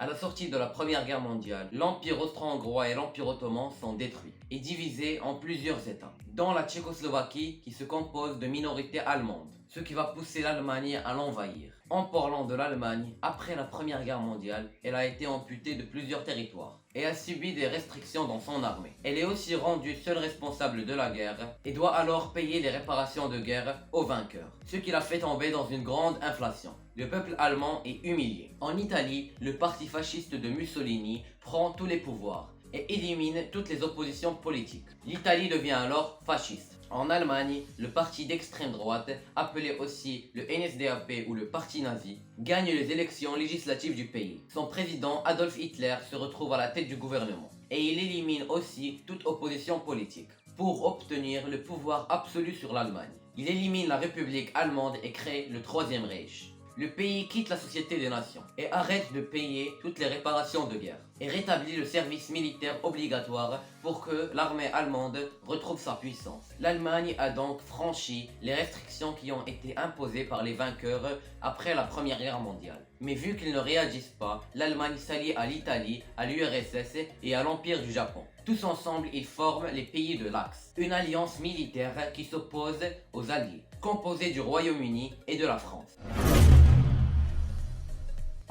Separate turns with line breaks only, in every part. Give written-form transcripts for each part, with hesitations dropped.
À la sortie de la Première Guerre mondiale, l'Empire austro-hongrois et l'Empire ottoman sont détruits et divisés en plusieurs États, dont la Tchécoslovaquie qui se compose de minorités allemandes, ce qui va pousser l'Allemagne à l'envahir. En parlant de l'Allemagne, après la Première Guerre mondiale, elle a été amputée de plusieurs territoires et a subi des restrictions dans son armée. Elle est aussi rendue seule responsable de la guerre et doit alors payer les réparations de guerre aux vainqueurs, ce qui l'a fait tomber dans une grande inflation. Le peuple allemand est humilié. En Italie, le parti fasciste de Mussolini prend tous les pouvoirs et élimine toutes les oppositions politiques. L'Italie devient alors fasciste. En Allemagne, le parti d'extrême droite, appelé aussi le NSDAP ou le parti nazi, gagne les élections législatives du pays. Son président Adolf Hitler se retrouve à la tête du gouvernement et il élimine aussi toute opposition politique pour obtenir le pouvoir absolu sur l'Allemagne. Il élimine la République allemande et crée le Troisième Reich. Le pays quitte la Société des Nations et arrête de payer toutes les réparations de guerre et rétablit le service militaire obligatoire pour que l'armée allemande retrouve sa puissance. L'Allemagne a donc franchi les restrictions qui ont été imposées par les vainqueurs après la Première Guerre mondiale. Mais vu qu'ils ne réagissent pas, l'Allemagne s'allie à l'Italie, à l'URSS et à l'Empire du Japon. Tous ensemble, ils forment les pays de l'Axe, une alliance militaire qui s'oppose aux Alliés, composée du Royaume-Uni et de la France.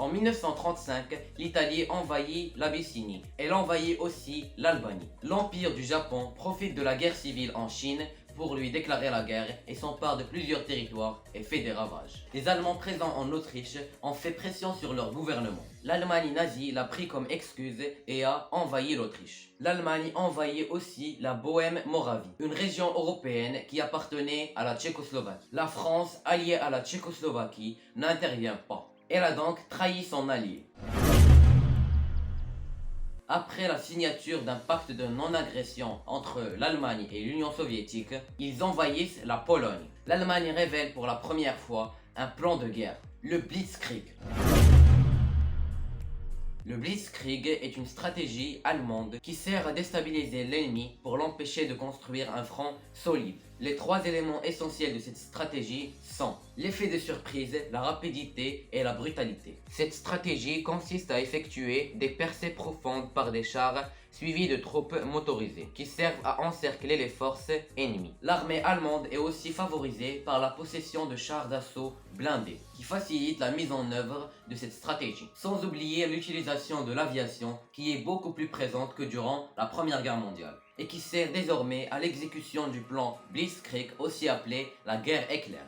En 1935, l'Italie envahit l'Abyssinie. Elle envahit aussi l'Albanie. L'Empire du Japon profite de la guerre civile en Chine pour lui déclarer la guerre et s'empare de plusieurs territoires et fait des ravages. Les Allemands présents en Autriche ont fait pression sur leur gouvernement. L'Allemagne nazie l'a pris comme excuse et a envahi l'Autriche. L'Allemagne envahit aussi la Bohême-Moravie, une région européenne qui appartenait à la Tchécoslovaquie. La France, alliée à la Tchécoslovaquie, n'intervient pas. Elle a donc trahi son allié. Après la signature d'un pacte de non-agression entre l'Allemagne et l'Union soviétique, ils envahissent la Pologne. L'Allemagne révèle pour la première fois un plan de guerre, le Blitzkrieg. Le Blitzkrieg est une stratégie allemande qui sert à déstabiliser l'ennemi pour l'empêcher de construire un front solide. Les trois éléments essentiels de cette stratégie sont l'effet de surprise, la rapidité et la brutalité. Cette stratégie consiste à effectuer des percées profondes par des chars suivis de troupes motorisées qui servent à encercler les forces ennemies. L'armée allemande est aussi favorisée par la possession de chars d'assaut blindés qui facilitent la mise en œuvre de cette stratégie. Sans oublier l'utilisation de l'aviation qui est beaucoup plus présente que durant la Première Guerre mondiale et qui sert désormais à l'exécution du plan Blitzkrieg, aussi appelé la guerre éclair.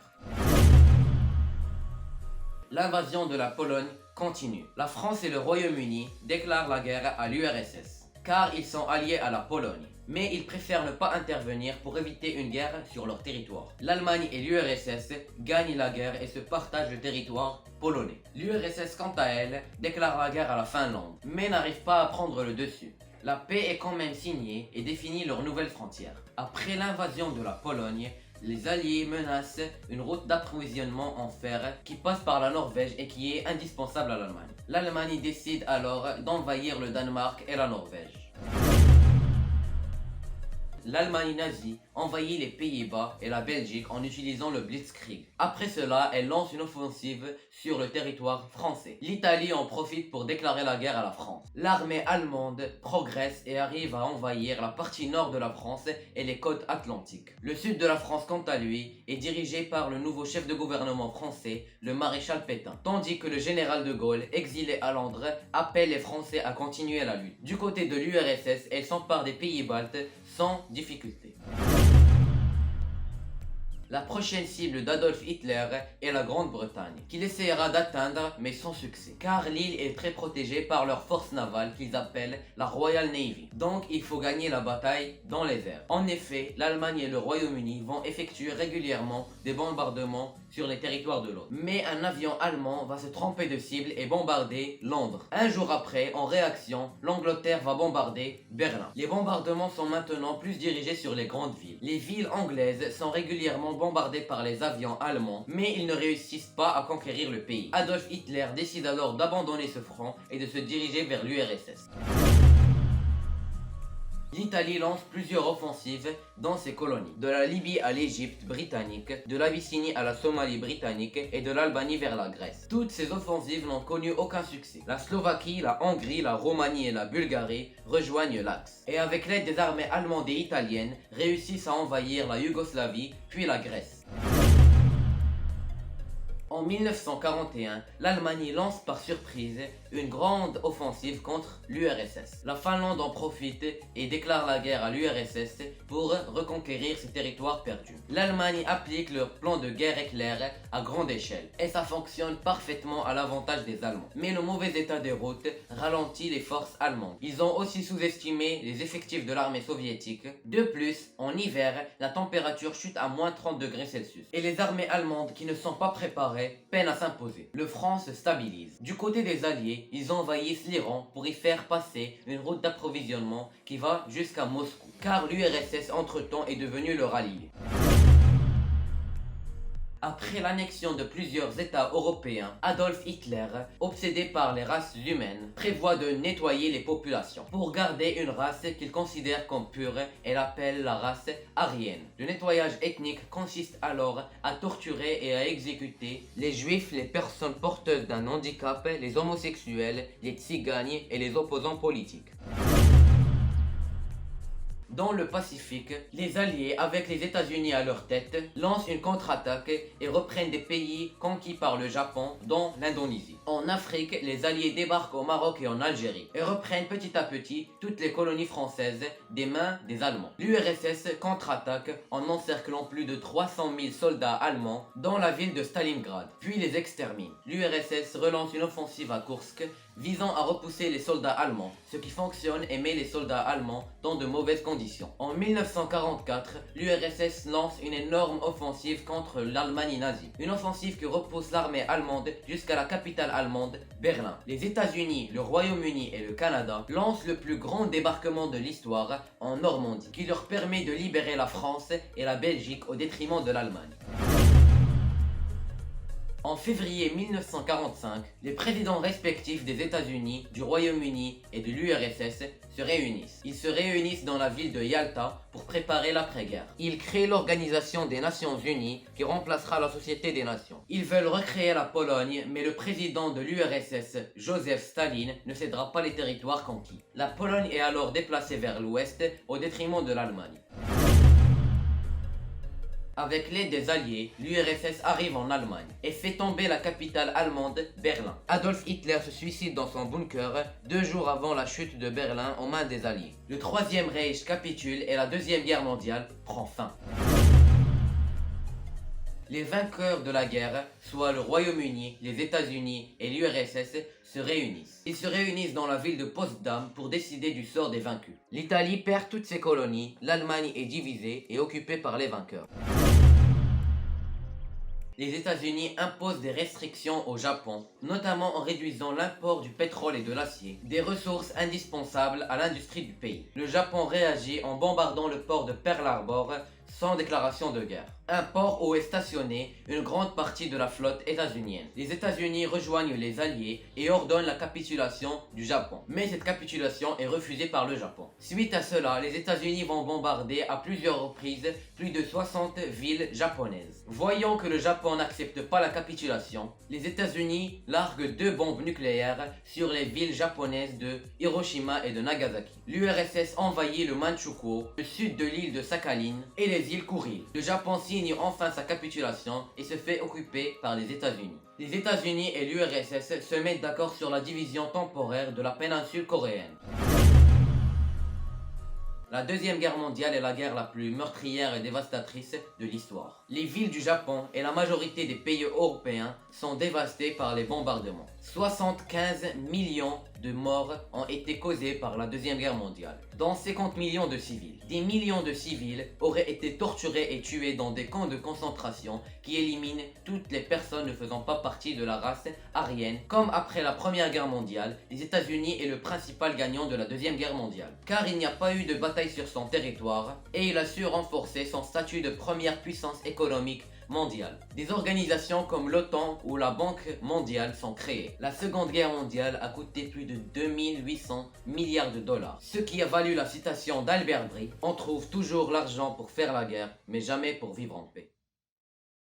L'invasion de la Pologne continue. La France et le Royaume-Uni déclarent la guerre à l'URSS car ils sont alliés à la Pologne. Mais ils préfèrent ne pas intervenir pour éviter une guerre sur leur territoire. L'Allemagne et l'URSS gagnent la guerre et se partagent le territoire polonais. L'URSS, quant à elle, déclare la guerre à la Finlande, mais n'arrive pas à prendre le dessus. La paix est quand même signée et définit leurs nouvelles frontières. Après l'invasion de la Pologne, les Alliés menacent une route d'approvisionnement en fer qui passe par la Norvège et qui est indispensable à l'Allemagne. L'Allemagne décide alors d'envahir le Danemark et la Norvège. L'Allemagne nazie envahit les Pays-Bas et la Belgique en utilisant le Blitzkrieg. Après cela, elle lance une offensive sur le territoire français. L'Italie en profite pour déclarer la guerre à la France. L'armée allemande progresse et arrive à envahir la partie nord de la France et les côtes atlantiques. Le sud de la France, quant à lui, est dirigé par le nouveau chef de gouvernement français, le maréchal Pétain, tandis que le général de Gaulle, exilé à Londres, appelle les Français à continuer la lutte. Du côté de l'URSS, elle s'empare des pays baltes sans difficulté. La prochaine cible d'Adolf Hitler est la Grande-Bretagne, qu'il essaiera d'atteindre mais sans succès, car l'île est très protégée par leur force navale qu'ils appellent la Royal Navy. Donc il faut gagner la bataille dans les airs. En effet, l'Allemagne et le Royaume-Uni vont effectuer régulièrement des bombardements sur les territoires de l'autre. Mais un avion allemand va se tromper de cible et bombarder Londres. Un jour après, en réaction, l'Angleterre va bombarder Berlin. Les bombardements sont maintenant plus dirigés sur les grandes villes. Les villes anglaises sont régulièrement bombardées par les avions allemands, mais ils ne réussissent pas à conquérir le pays. Adolf Hitler décide alors d'abandonner ce front et de se diriger vers l'URSS. L'Italie lance plusieurs offensives dans ses colonies, de la Libye à l'Égypte britannique, de l'Abyssinie à la Somalie britannique et de l'Albanie vers la Grèce. Toutes ces offensives n'ont connu aucun succès. La Slovaquie, la Hongrie, la Roumanie et la Bulgarie rejoignent l'Axe, et avec l'aide des armées allemandes et italiennes, réussissent à envahir la Yougoslavie puis la Grèce. En 1941, l'Allemagne lance par surprise une grande offensive contre l'URSS. La Finlande en profite et déclare la guerre à l'URSS pour reconquérir ses territoires perdus. L'Allemagne applique leur plan de guerre éclair à grande échelle et ça fonctionne parfaitement à l'avantage des Allemands. Mais le mauvais état des routes ralentit les forces allemandes. Ils ont aussi sous-estimé les effectifs de l'armée soviétique. De plus, en hiver, la température chute à moins 30 degrés Celsius et les armées allemandes qui ne sont pas préparées peinent à s'imposer. Le front se stabilise. Du côté des Alliés, ils envahissent l'Iran pour y faire passer une route d'approvisionnement qui va jusqu'à Moscou, car l'URSS entre-temps est devenu leur allié. Après l'annexion de plusieurs États européens, Adolf Hitler, obsédé par les races humaines, prévoit de nettoyer les populations pour garder une race qu'il considère comme pure et l'appelle la race aryenne. Le nettoyage ethnique consiste alors à torturer et à exécuter les juifs, les personnes porteuses d'un handicap, les homosexuels, les tsigagnes et les opposants politiques. Dans le Pacifique, les Alliés, avec les États-Unis à leur tête, lancent une contre-attaque et reprennent des pays conquis par le Japon, dont l'Indonésie. En Afrique, les Alliés débarquent au Maroc et en Algérie et reprennent petit à petit toutes les colonies françaises des mains des Allemands. L'URSS contre-attaque en encerclant plus de 300 000 soldats allemands dans la ville de Stalingrad, puis les extermine. L'URSS relance une offensive à Kursk visant à repousser les soldats allemands, ce qui fonctionne et met les soldats allemands dans de mauvaises conditions. En 1944, l'URSS lance une énorme offensive contre l'Allemagne nazie. Une offensive qui repousse l'armée allemande jusqu'à la capitale allemande, Berlin. Les États-Unis, le Royaume-Uni et le Canada lancent le plus grand débarquement de l'histoire en Normandie, qui leur permet de libérer la France et la Belgique au détriment de l'Allemagne. En février 1945, les présidents respectifs des États-Unis, du Royaume-Uni et de l'URSS se réunissent. Ils se réunissent dans la ville de Yalta pour préparer l'après-guerre. Ils créent l'Organisation des Nations Unies qui remplacera la Société des Nations. Ils veulent recréer la Pologne, mais le président de l'URSS, Joseph Staline, ne cédera pas les territoires conquis. La Pologne est alors déplacée vers l'ouest au détriment de l'Allemagne. Avec l'aide des Alliés, l'URSS arrive en Allemagne et fait tomber la capitale allemande, Berlin. Adolf Hitler se suicide dans son bunker 2 jours avant la chute de Berlin aux mains des Alliés. Le Troisième Reich capitule et la Deuxième Guerre mondiale prend fin. Les vainqueurs de la guerre, soit le Royaume-Uni, les États-Unis et l'URSS, se réunissent. Ils se réunissent dans la ville de Potsdam pour décider du sort des vaincus. L'Italie perd toutes ses colonies, l'Allemagne est divisée et occupée par les vainqueurs. Les États-Unis imposent des restrictions au Japon, notamment en réduisant l'import du pétrole et de l'acier, des ressources indispensables à l'industrie du pays. Le Japon réagit en bombardant le port de Pearl Harbor sans déclaration de guerre. Un port où est stationnée une grande partie de la flotte états-unienne. Les États-Unis rejoignent les Alliés et ordonnent la capitulation du Japon. Mais cette capitulation est refusée par le Japon. Suite à cela, les États-Unis vont bombarder à plusieurs reprises plus de 60 villes japonaises. Voyant que le Japon n'accepte pas la capitulation, les États-Unis larguent 2 bombes nucléaires sur les villes japonaises de Hiroshima et de Nagasaki. L'URSS envahit le Manchukuo, le sud de l'île de Sakhalin et les îles Kuril. Le Japon signe enfin sa capitulation et se fait occuper par les États-Unis. Les États-Unis et l'URSS se mettent d'accord sur la division temporaire de la péninsule coréenne. La Deuxième Guerre mondiale est la guerre la plus meurtrière et dévastatrice de l'histoire. Les villes du Japon et la majorité des pays européens sont dévastées par les bombardements. 75 millions de morts ont été causés par la Deuxième Guerre mondiale, dont 50 millions de civils. Des millions de civils auraient été torturés et tués dans des camps de concentration qui éliminent toutes les personnes ne faisant pas partie de la race aryenne. Comme après la Première Guerre mondiale, les États-Unis est le principal gagnant de la Deuxième Guerre mondiale, car il n'y a pas eu de bataille sur son territoire et il a su renforcer son statut de première puissance économique mondiale. Des organisations comme l'OTAN ou la Banque mondiale sont créées. La Seconde Guerre mondiale a coûté plus de 2800 milliards de dollars, ce qui a valu la citation d'Albert Brie: on trouve toujours l'argent pour faire la guerre, mais jamais pour vivre en paix.